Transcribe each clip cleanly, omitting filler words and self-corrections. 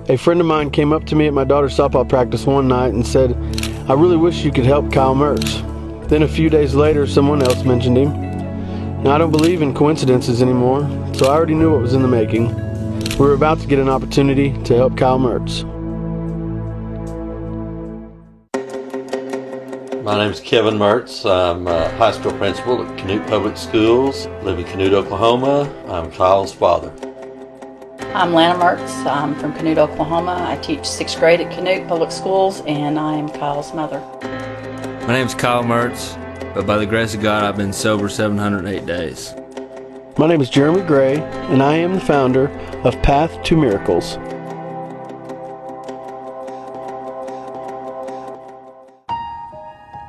A friend of mine came up to me at my daughter's softball practice one night and said, "I really wish you could help Kyle Merz." Then a few days later, someone else mentioned him. Now, I don't believe in coincidences anymore, so I already knew what was in the making. We were about to get an opportunity to help Kyle Merz. My name is Kevin Merz. I'm a high school principal at Canute Public Schools. Live in Canute, Oklahoma. I'm Kyle's father. I'm Lana Merz. I'm from Canute, Oklahoma. I teach 6th grade at Canute Public Schools, and I am Kyle's mother. My name is Kyle Merz, but by the grace of God, I've been sober 708 days. My name is Jeremy Gray, and I am the founder of Path to Miracles.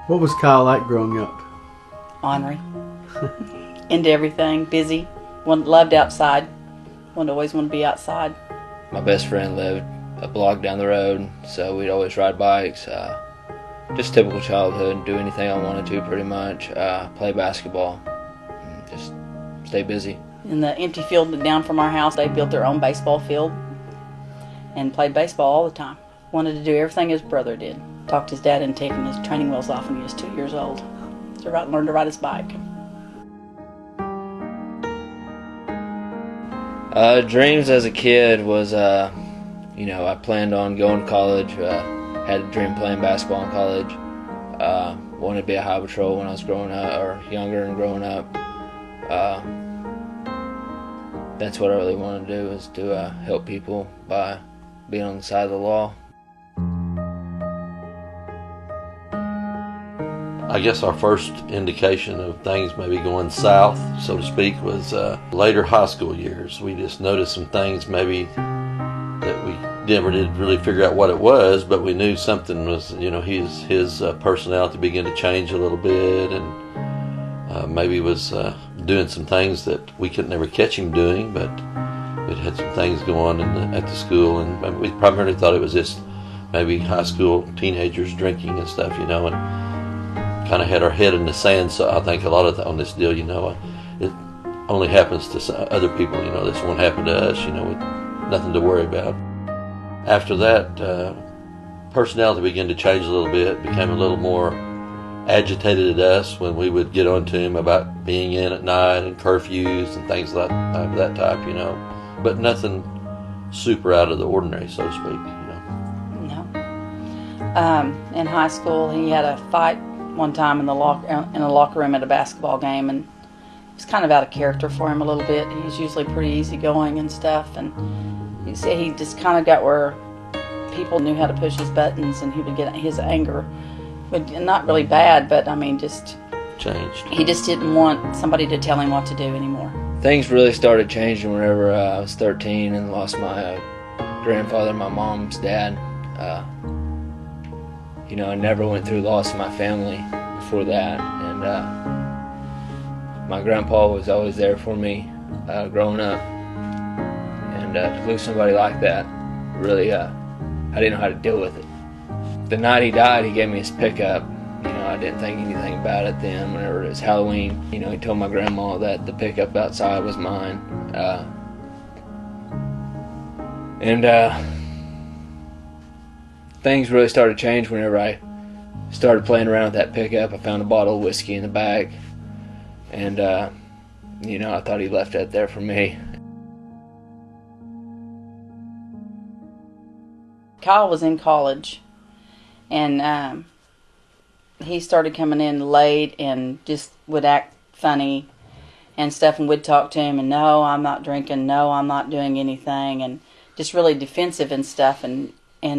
What was Kyle like growing up? Ornery. Into everything, busy. Loved outside. Always wanted to be outside. My best friend lived a block down the road, so we'd always ride bikes. Just typical childhood, do anything I wanted to pretty much. Play basketball, and just stay busy. In the empty field down from our house, they built their own baseball field and played baseball all the time. Wanted to do everything his brother did. Talked his dad into taking his training wheels off when he was 2 years old. To learn to ride his bike. Dreams as a kid was, I planned on going to college. Had a dream playing basketball in college. Wanted to be a highway patrol when I was growing up, or younger and growing up. That's what I really wanted to do, was to help people by being on the side of the law. I guess our first indication of things maybe going south, so to speak, was later high school years. We just noticed some things maybe that we never did really figure out what it was, but we knew something was, his personality began to change a little bit, and maybe was doing some things that we could never catch him doing, but we'd had some things go on at the school, and we primarily thought it was just maybe high school teenagers drinking and stuff, and kind of had our head in the sand. So I think a lot of on this deal, it only happens to other people. This won't happen to us. With nothing to worry about. After that, personality began to change a little bit. Became a little more agitated at us when we would get on to him about being in at night and curfews and things like that type. But nothing super out of the ordinary, so to speak. No. In high school, he had a fight one time in the locker room at a basketball game, and it was kind of out of character for him a little bit. He's usually pretty easygoing and stuff, and he just kind of got where people knew how to push his buttons, and he would get his anger, but not really bad, but just changed. He just didn't want somebody to tell him what to do anymore. Things really started changing whenever I was 13 and lost my grandfather, my mom's dad. I never went through loss in my family before that, and my grandpa was always there for me growing up, and to lose somebody like that, really, I didn't know how to deal with it. The night he died, he gave me his pickup. I didn't think anything about it then. Whenever it was Halloween, he told my grandma that the pickup outside was mine, things really started to change whenever I started playing around with that pickup. I found a bottle of whiskey in the back, and I thought he left that there for me. Kyle was in college, and he started coming in late and just would act funny and stuff, and we'd talk to him, and no, I'm not drinking, no, I'm not doing anything, and just really defensive and stuff, and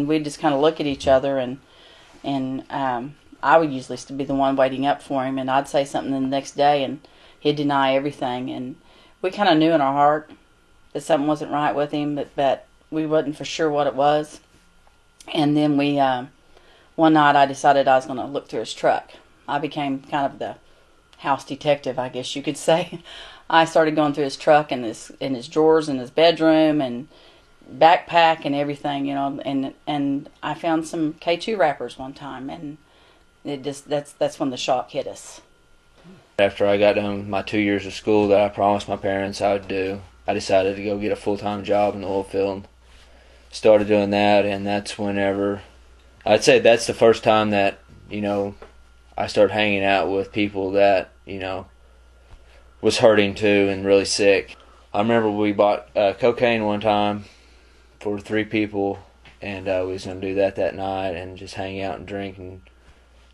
we'd just kind of look at each other, and I would usually be the one waiting up for him, and I'd say something the next day, and he'd deny everything, and we kind of knew in our heart that something wasn't right with him, but we wasn't for sure what it was. And then one night I decided I was going to look through his truck. I became kind of the house detective, I guess you could say. I started going through his truck and his drawers in his bedroom and backpack and everything, and I found some K2 wrappers one time, and that's when the shock hit us. After I got done with my 2 years of school that I promised my parents I would do, I decided to go get a full-time job in the oil field. started doing that, and that's whenever, I'd say that's the first time that, I started hanging out with people that, was hurting too and really sick. I remember we bought cocaine one time for 3 people, and we was going to do that night and just hang out and drink and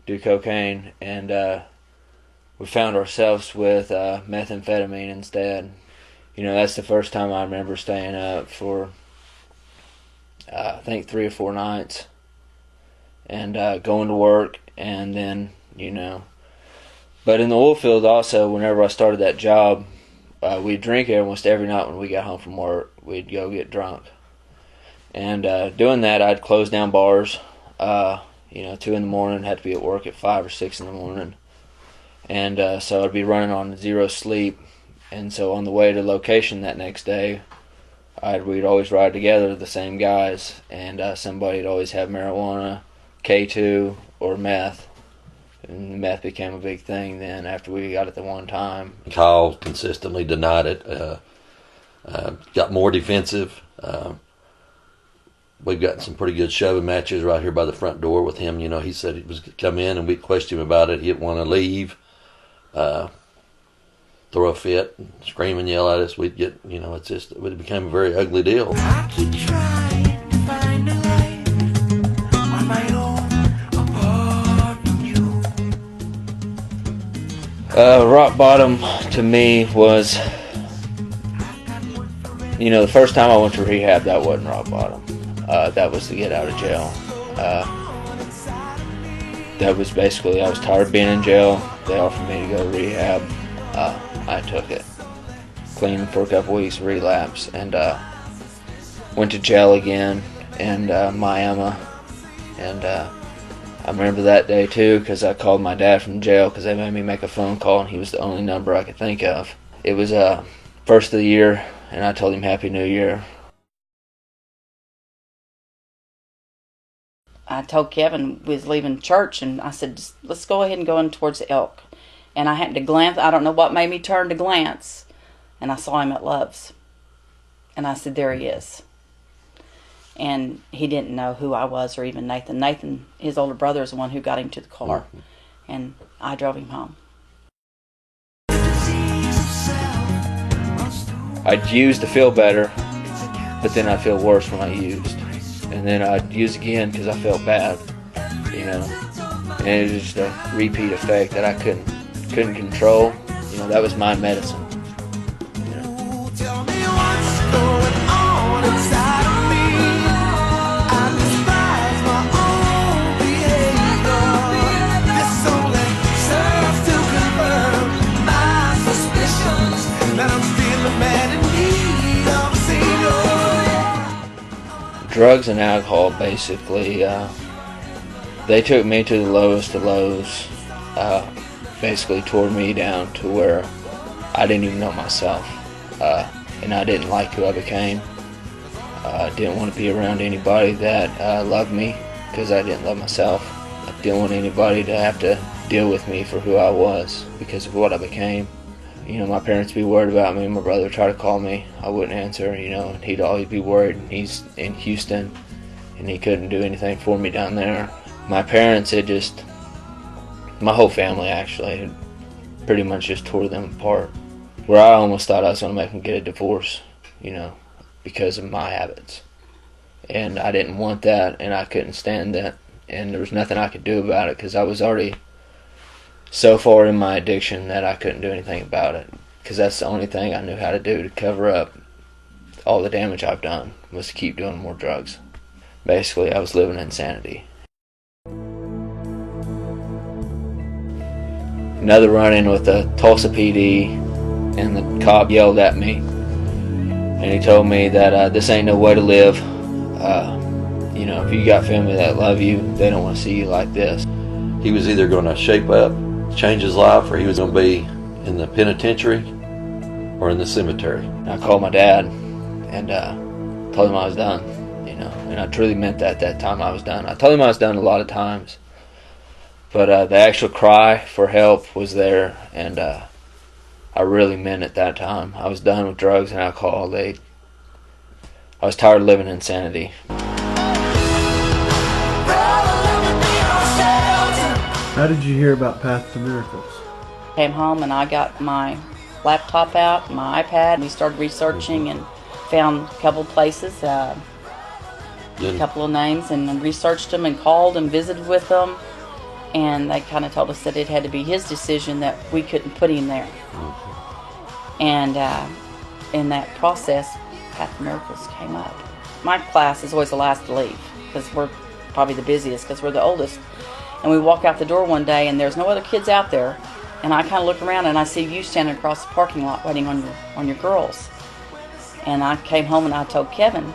do cocaine, and we found ourselves with methamphetamine instead. That's the first time I remember staying up for I think 3 or 4 nights, and going to work, and then but in the oil field also, whenever I started that job, we'd drink almost every night when we got home from work. We'd go get drunk, and doing that, I'd close down bars 2 in the morning, had to be at work at 5 or 6 in the morning, and so I'd be running on 0 sleep. And so on the way to location that next day, we'd always ride together, the same guys, and somebody'd always have marijuana, K2, or meth. And meth became a big thing then after we got it the one time. Kyle consistently denied it, got more defensive. We've got some pretty good shoving matches right here by the front door with him. He said he was going to come in, and we'd question him about it. He didn't want to leave. Throw a fit, and scream and yell at us. We'd get, it became a very ugly deal. I keep trying to find a light on my own, apart from you. Rock bottom to me was, the first time I went to rehab, that wasn't rock bottom. That was to get out of jail. That was basically, I was tired of being in jail. They offered me to go to rehab. I took it. Clean for a couple weeks, relapse, and went to jail again in Miami. And I remember that day too, because I called my dad from jail because they made me make a phone call, and he was the only number I could think of. It was first of the year, and I told him Happy New Year. I told Kevin we was leaving church, and I said, let's go ahead and go in towards the Elk. And I happened to glance. I don't know what made me turn to glance, and I saw him at Love's. And I said, there he is. And he didn't know who I was, or even Nathan. Nathan, his older brother, is the one who got him to the car. Mm-hmm. And I drove him home. I'd use to feel better, but then I'd feel worse when I used. And then I'd use again because I felt bad, And it was just a repeat effect that I couldn't control. That was my medicine. Tell me what's going on inside of me. I despise my own behavior. This only serves to confirm my suspicions that I'm still a man in need of a savior. Drugs and alcohol, basically, they took me to the lowest of lows. Basically tore me down to where I didn't even know myself, and I didn't like who I became. I didn't want to be around anybody that loved me because I didn't love myself. I didn't want anybody to have to deal with me for who I was because of what I became. My parents would be worried about me. My brother would try to call me. I wouldn't answer, and he'd always be worried. He's in Houston, and he couldn't do anything for me down there. My parents, my whole family actually, it pretty much just tore them apart. Where I almost thought I was going to make them get a divorce, because of my habits. And I didn't want that, and I couldn't stand that. And there was nothing I could do about it because I was already so far in my addiction that I couldn't do anything about it. Because that's the only thing I knew how to do to cover up all the damage I've done, was to keep doing more drugs. Basically, I was living insanity. Another run-in with the Tulsa PD, and the cop yelled at me, and he told me that this ain't no way to live. If you got family that love you, they don't want to see you like this. He was either going to shape up, change his life, or he was going to be in the penitentiary or in the cemetery. And I called my dad and told him I was done, and I truly meant that time I was done. I told him I was done a lot of times. But the actual cry for help was there, and I really meant it that time. I was done with drugs and alcohol. They I was tired of living in insanity. How did you hear about Path to Miracles? Came home and I got my laptop out, my iPad. We started researching and found a couple places, a couple of names, and researched them and called and visited with them. And they kind of told us that it had to be his decision, that we couldn't put him there. And in that process, Path to Miracles came up. My class is always the last to leave because we're probably the busiest because we're the oldest. And we walk out the door one day and there's no other kids out there. And I kind of look around and I see you standing across the parking lot waiting on your girls. And I came home and I told Kevin,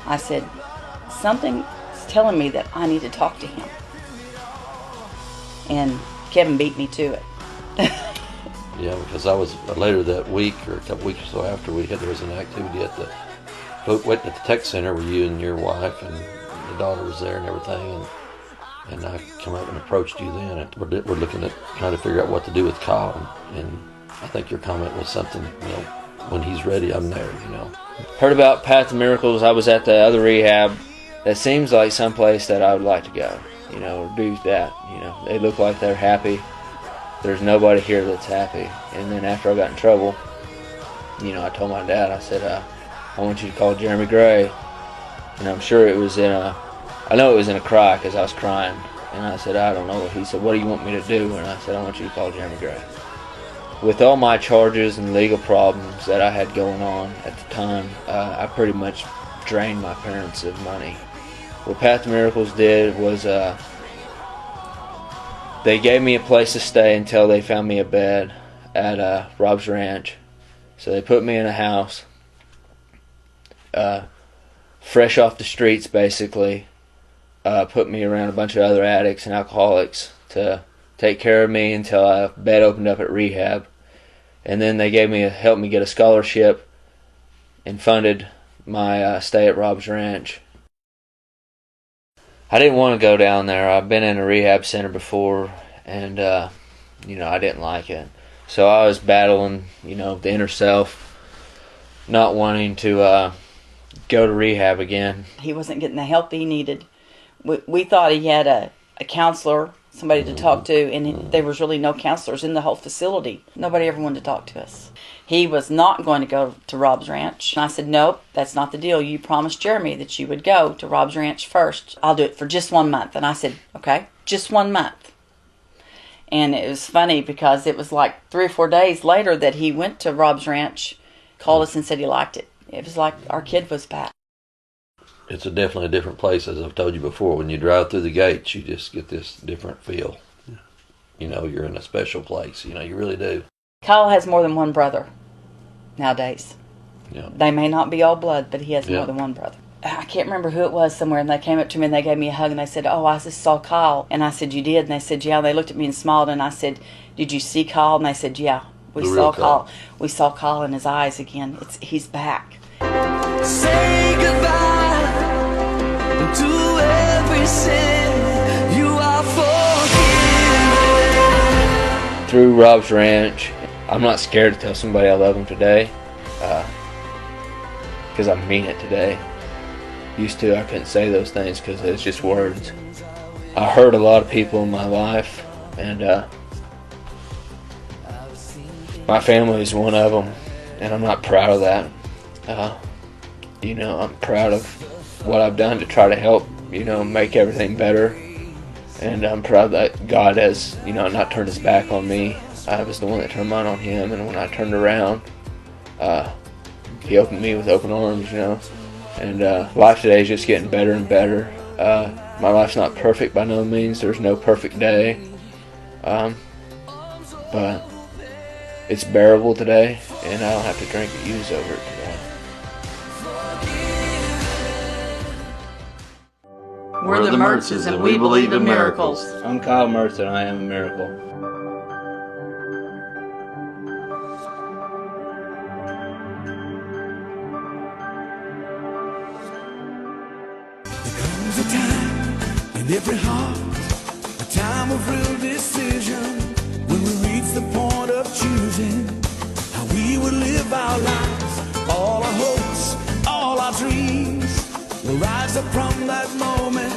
I said, something's telling me that I need to talk to him. And Kevin beat me to it. Yeah, because I was later that week or a couple weeks or so after there was an activity at the tech center where you and your wife and the daughter was there and everything, and I come up and approached you then. And we're looking at trying to figure out what to do with Kyle, and I think your comment was something, when he's ready, I'm there, Heard about Path to Miracles. I was at the other rehab. That seems like someplace that I would like to go, or do that. They look like they're happy. There's nobody here that's happy. And then after I got in trouble, I told my dad, I said, I want you to call Jeremy Gray. And I'm sure it was I know it was in a cry because I was crying. And I said, I don't know. He said, what do you want me to do? And I said, I want you to call Jeremy Gray. With all my charges and legal problems that I had going on at the time, I pretty much drained my parents of money. What Path to Miracles did was they gave me a place to stay until they found me a bed at Rob's Ranch. So they put me in a house, fresh off the streets basically, put me around a bunch of other addicts and alcoholics to take care of me until a bed opened up at rehab. And then they helped me get a scholarship and funded my stay at Rob's Ranch. I didn't want to go down there. I've been in a rehab center before, and I didn't like it. So I was battling, the inner self, not wanting to go to rehab again. He wasn't getting the help he needed. We thought he had a counselor, somebody to talk to, and there was really no counselors in the whole facility. Nobody ever wanted to talk to us. He was not going to go to Rob's Ranch. And I said, nope, that's not the deal. You promised Jeremy that you would go to Rob's Ranch first. I'll do it for just 1 month. And I said, okay, just 1 month. And it was funny because it was like 3 or 4 days later that he went to Rob's Ranch, called us and said he liked it. It was like our kid was back. It's definitely a different place, as I've told you before. When you drive through the gates, you just get this different feel. You're in a special place. You really do. Kyle has more than one brother nowadays. Yeah. They may not be all blood, but he has more than one brother. I can't remember who it was somewhere, and they came up to me and they gave me a hug and they said, oh, I just saw Kyle. And I said, you did? And they said, yeah. And they looked at me and smiled, and I said, did you see Kyle? And they said, yeah. We saw Kyle. We saw Kyle in his eyes again. He's back. Say goodbye to every sin. You are forgiven. Through Rob's Ranch, I'm not scared to tell somebody I love them today, because I mean it today. Used to, I couldn't say those things because it's just words. I hurt a lot of people in my life, and my family is one of them, and I'm not proud of that. I'm proud of what I've done to try to help, make everything better. And I'm proud that God has, not turned his back on me. I was the one that turned mine on him, and when I turned around, he opened me with open arms, And life today is just getting better and better. My life's not perfect by no means. There's no perfect day. But it's bearable today, and I don't have to drink or use over it today. We're the Merzes, and we believe in miracles. I'm Kyle Merz, and I am a miracle. Comes a time in every heart, a time of real decision, when we reach the point of choosing how we would live our lives, all our hopes, all our dreams. rise up from that moment,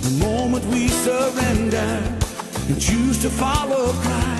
the moment we surrender and choose to follow Christ.